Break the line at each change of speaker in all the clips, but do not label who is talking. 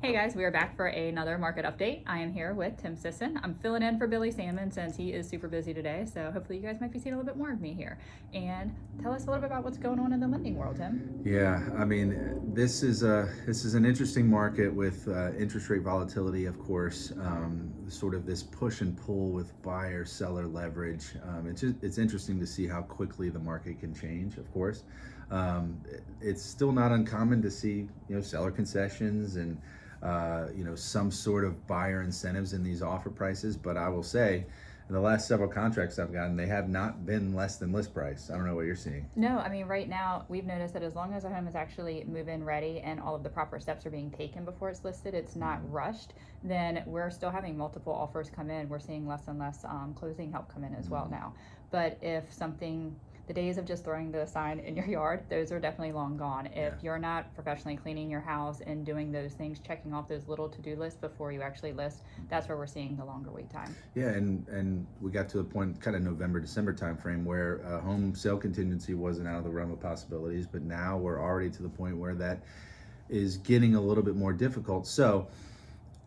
Hey guys, we are back for another market update. I am here with Tim Sisson. I'm filling in for Billy Salmon since he is super busy today, so hopefully you guys might be seeing a little bit more of me here. And tell us a little bit about what's going on in the lending world, Tim.
Yeah, I mean, this is an interesting market with interest rate volatility, of course. Sort of this push and pull with buyer seller leverage. It's interesting to see how quickly the market can change. Of course, it's still not uncommon to see seller concessions and some sort of buyer incentives in these offer prices. But I will say, in the last several contracts I've gotten, they have not been less than list price. I don't know what you're seeing.
No, I mean, right now we've noticed that as long as a home is actually move-in ready and all of the proper steps are being taken before it's listed, it's not rushed, then we're still having multiple offers come in. We're seeing less and less closing help come in as well now. But if something, the days of just throwing the sign in your yard, those are definitely long gone. If you're not professionally cleaning your house and doing those things, checking off those little to-do lists before you actually list, that's where we're seeing the longer wait time.
Yeah, and we got to the point, kind of November, December timeframe, where home sale contingency wasn't out of the realm of possibilities, but now we're already to the point where that is getting a little bit more difficult. So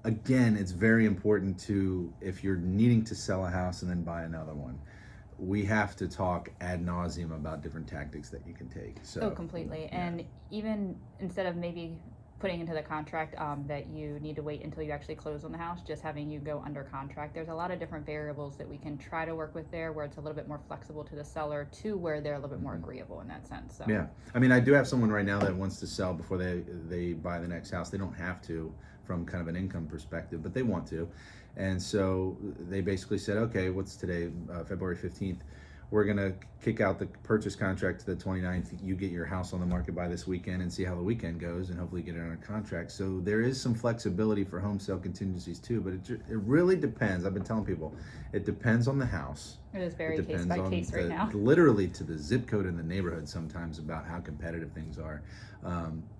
again, it's very important to, if you're needing to sell a house and then buy another one, we have to talk ad nauseum about different tactics that you can take. So,
oh, completely.
Yeah.
And even instead of maybe putting into the contract that you need to wait until you actually close on the house, just having you go under contract, there's a lot of different variables that we can try to work with there where it's a little bit more flexible to the seller to where they're a little bit more agreeable in that sense. So
Yeah, I mean, I do have someone right now that wants to sell before they buy the next house. They don't have to from kind of an income perspective, but they want to. And so they basically said, okay, what's today, February 15th? We're gonna kick out the purchase contract to the 29th. You get your house on the market by this weekend and see how the weekend goes and hopefully get it under contract. So there is some flexibility for home sale contingencies too, but it really depends. I've been telling people, it depends on the house.
it is very case by case right now.
Literally to the zip code in the neighborhood sometimes about how competitive things are.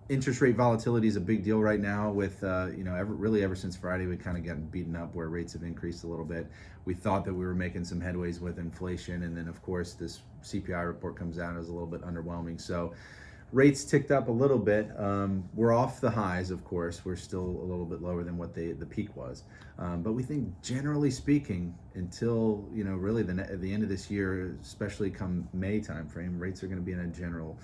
Interest rate volatility is a big deal right now with, ever since Friday, we kind of gotten beaten up where rates have increased a little bit. We thought that we were making some headways with inflation. And then of course this CPI report comes out as a little bit underwhelming. So rates ticked up a little bit. We're off the highs, of course. We're still a little bit lower than what the peak was. But we think, generally speaking, until really the end of this year, especially come May timeframe, rates are going to be in a general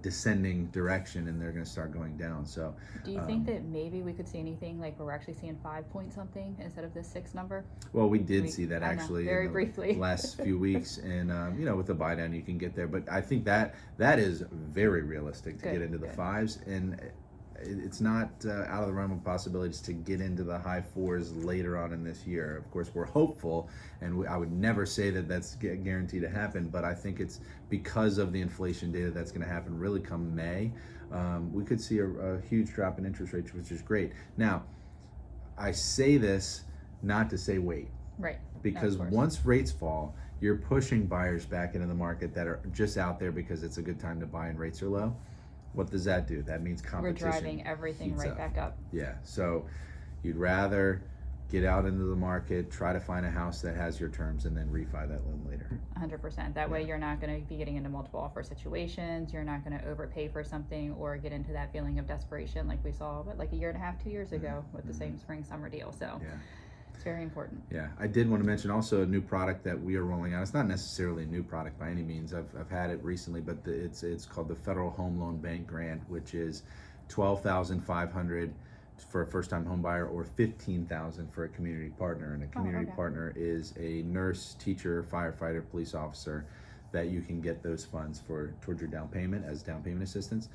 descending direction, and they're going to start going down. So
do you think that maybe we could see anything like where we're actually seeing 5 point something instead of the 6 number?
Well, we did see that actually
very
in the
briefly
last few weeks, and with the buy down you can get there, but I think that is very realistic to get into the fives, and it's not out of the realm of possibilities to get into the high fours later on in this year. Of course, we're hopeful, and I would never say that that's guaranteed to happen, but I think it's because of the inflation data that's going to happen really come May. We could see a huge drop in interest rates, which is great. Now, I say this not to say wait.
Right.
Because once rates fall, you're pushing buyers back into the market that are just out there because it's a good time to buy and rates are low. What does that do? That means competition.
We're driving everything right back up.
Yeah, so you'd rather get out into the market, try to find a house that has your terms, and then refi that loan later.
100%. That way you're not going to be getting into multiple offer situations. You're not going to overpay for something or get into that feeling of desperation like we saw, like a year and a half, 2 years ago with the same spring summer deal. So
yeah.
It's very important.
Yeah, I did want to mention also a new product that we are rolling out. It's not necessarily a new product by any means. I've had it recently, but it's called the Federal Home Loan Bank Grant, which is $12,500 for a first-time home buyer or $15,000 for a community partner. And a community partner is a nurse, teacher, firefighter, police officer that you can get those funds towards your down payment as down payment assistance.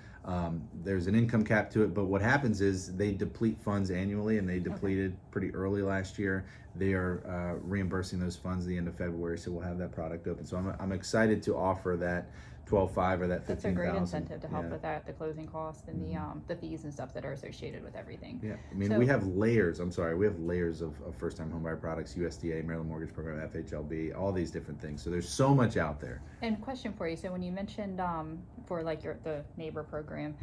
There's an income cap to it, but what happens is they deplete funds annually, and they depleted pretty early last year. They are reimbursing those funds at the end of February, so we'll have that product open. So I'm excited to offer that 12.5 or that 15,000.
That's a great incentive to help with that, the closing costs and the fees and stuff that are associated with everything.
Yeah, I mean, we have layers. We have layers of first-time homebuyer products: USDA, Maryland Mortgage Program, FHLB, all these different things. So there's so much out there.
And question for you: so when you mentioned for like the neighbor program,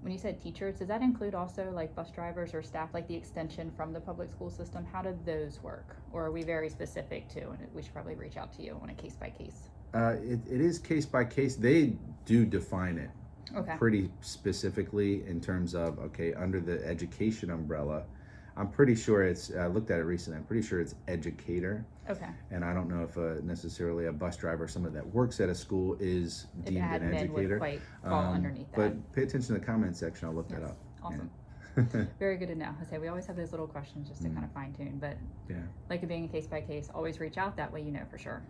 when you said teachers, does that include also like bus drivers or staff, like the extension from the public school system? How did those work, or are we very specific to? And we should probably reach out to you on a case by case.
It is case by case. They do define it.
Okay.
pretty specifically in terms of, okay, under the education umbrella, I'm pretty sure I looked at it recently, I'm pretty sure it's educator.
Okay.
And I don't know if necessarily a bus driver or someone that works at a school is
If
deemed an
admin would
educator.
quite fall underneath that.
But pay attention to the comment section, I'll look that
Yes.
up.
Awesome.
Yeah.
Very good to know. I say we always have those little questions just to kind of fine tune, but
Yeah.
like it being a case by case, always reach out. That way you know for sure.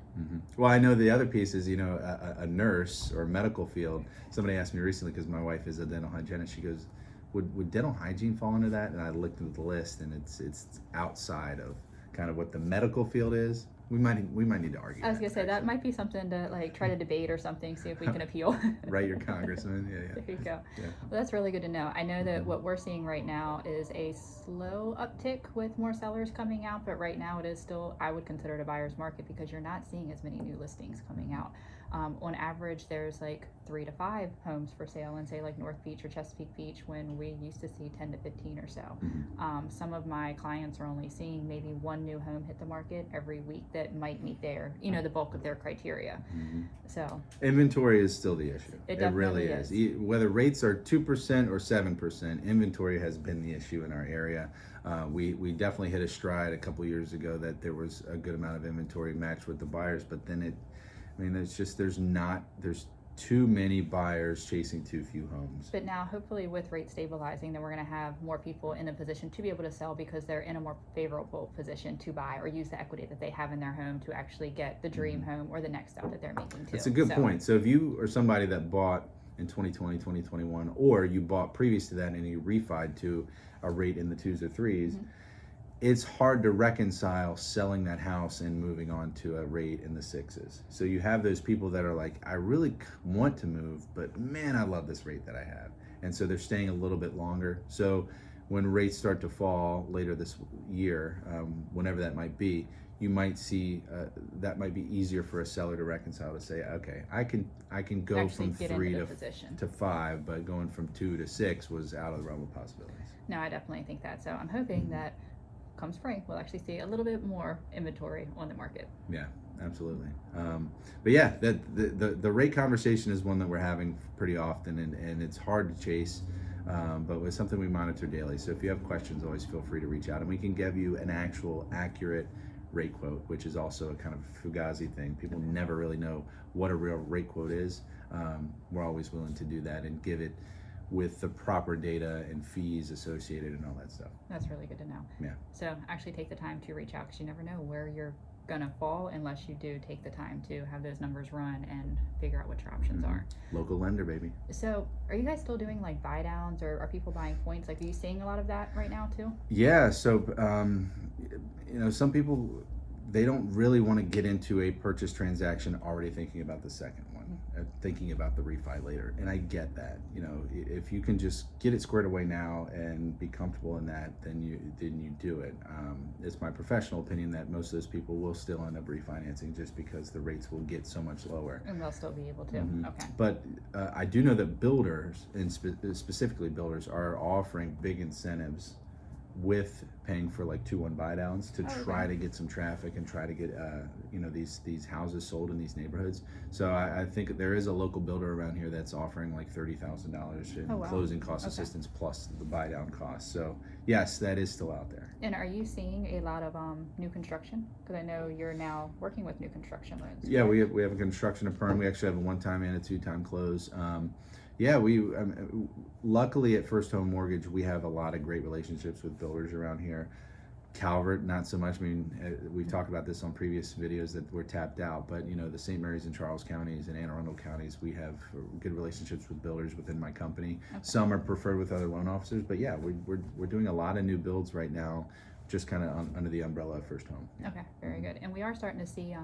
Well, I know the other piece is, a nurse or medical field. Somebody asked me recently, because my wife is a dental hygienist, she goes, would dental hygiene fall into that? And I looked into the list, and it's outside of kind of what the medical field is. We might need to argue.
I was gonna say that might be something to like try to debate or something, see if we can appeal.
Write your congressman. Yeah.
There you go.
Yeah.
Well, that's really good to know. I know that what we're seeing right now is a slow uptick with more sellers coming out, but right now it is still, I would consider it a buyer's market because you're not seeing as many new listings coming out. On average, there's like 3 to 5 homes for sale in say like North Beach or Chesapeake Beach, when we used to see 10 to 15 or so. Some of my clients are only seeing maybe 1 new home hit the market every week that might meet their, the bulk of their criteria. So
inventory is still the issue.
It
really
definitely
is. Whether rates are 2% or 7%, inventory has been the issue in our area. We definitely hit a stride a couple years ago that there was a good amount of inventory matched with the buyers, but then there's too many buyers chasing too few homes.
But now, hopefully, with rates stabilizing, then we're going to have more people in a position to be able to sell because they're in a more favorable position to buy or use the equity that they have in their home to actually get the dream home or the next step that they're making too.
That's a good point. So if you are somebody that bought in 2020, 2021, or you bought previous to that and you refied to a rate in the 2s or 3s, it's hard to reconcile selling that house and moving on to a rate in the 6s. So you have those people that are like, I really want to move, but man, I love this rate that I have. And so they're staying a little bit longer. So when rates start to fall later this year, whenever that might be, you might see that might be easier for a seller to reconcile, to say, okay, I can go
Actually
from
get
3
into the position.
to 5, but going from 2 to 6 was out of the realm of possibilities.
No, I definitely think that. So I'm hoping that come spring, we'll actually see a little bit more inventory on the market.
Yeah, absolutely. But yeah, the rate conversation is one that we're having pretty often, and it's hard to chase, but it's something we monitor daily. So if you have questions, always feel free to reach out, and we can give you an actual accurate rate quote, which is also a kind of fugazi thing. People never really know what a real rate quote is. We're always willing to do that and give it with the proper data and fees associated and all that stuff.
That's really good to know.
Yeah.
So actually take the time to reach out because you never know where you're gonna fall unless you do take the time to have those numbers run and figure out what your options are.
Local lender, baby.
So are you guys still doing like buy downs, or are people buying points? Like, are you seeing a lot of that right now too?
Yeah, so some people, they don't really want to get into a purchase transaction already thinking about the second one, thinking about the refi later, and I get that. If you can just get it squared away now and be comfortable in that, then you do it. It's my professional opinion that most of those people will still end up refinancing just because the rates will get so much lower.
And they'll still be able to. Okay.
But I do know that builders, and specifically builders, are offering big incentives with paying for like 2-1 buy downs to try to get some traffic and try to get these houses sold in these neighborhoods. So I think there is a local builder around here that's offering like $30,000 in closing cost assistance plus the buy down cost. So yes, that is still out there.
And are you seeing a lot of new construction? Because I know you're now working with new construction loans.
Yeah, we have a construction of perm. We actually have a 1-time and a 2-time close. Luckily at First Home Mortgage, we have a lot of great relationships with builders around here. Calvert, not so much. I mean, we've talked about this on previous videos that we're tapped out, but the St. Mary's and Charles counties and Anne Arundel counties, we have good relationships with builders within my company. Some are preferred with other loan officers, but yeah, we're doing a lot of new builds right now, just kind of under the umbrella of First Home. Yeah.
Okay, very good. And we are starting to see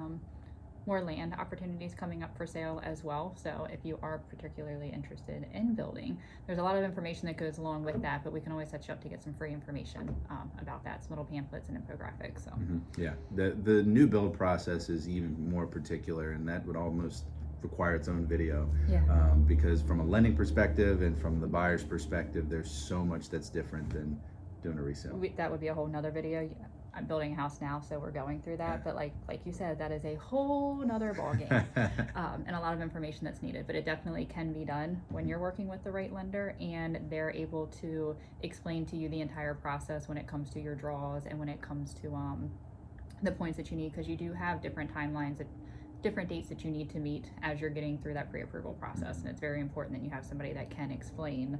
more land opportunities coming up for sale as well. So if you are particularly interested in building, there's a lot of information that goes along with that, but we can always set you up to get some free information about that, some little pamphlets and infographics. So
yeah, the new build process is even more particular, and that would almost require its own video.
Yeah.
Because from a lending perspective and from the buyer's perspective, there's so much that's different than doing a resale.
that would be a whole nother video. I'm building a house now, so we're going through that. But like you said, that is a whole nother ballgame, and a lot of information that's needed. But it definitely can be done when you're working with the right lender, and they're able to explain to you the entire process when it comes to your draws and when it comes to the points that you need, because you do have different timelines, different dates that you need to meet as you're getting through that pre-approval process. And it's very important that you have somebody that can explain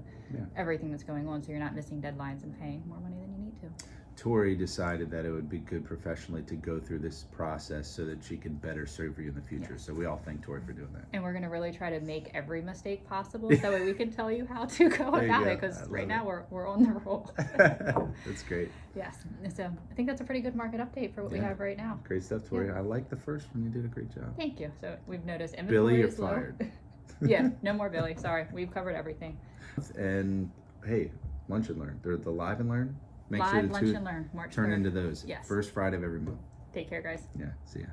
everything that's going on, so you're not missing deadlines and paying more money than you need to.
Tori decided that it would be good professionally to go through this process so that she can better serve you in the future. So we all thank Tori for doing that.
And we're going to really try to make every mistake possible, so that way we can tell you how to go about it, because right now we're on the roll.
That's great.
Yes. So I think that's a pretty good market update for what we have right now.
Great stuff, Tori. I like the first one. You did a great job.
Thank you. So we've noticed
Billy,
inventory
you're
is low.
fired.
Yeah, no more Billy. Sorry. We've covered everything.
And hey, Lunch and Learn. They're the Live and Learn. Make
Live
sure
Lunch and Learn, March
turn
3rd.
into those.
Yes.
First Friday of every month.
Take care, guys.
Yeah. See ya.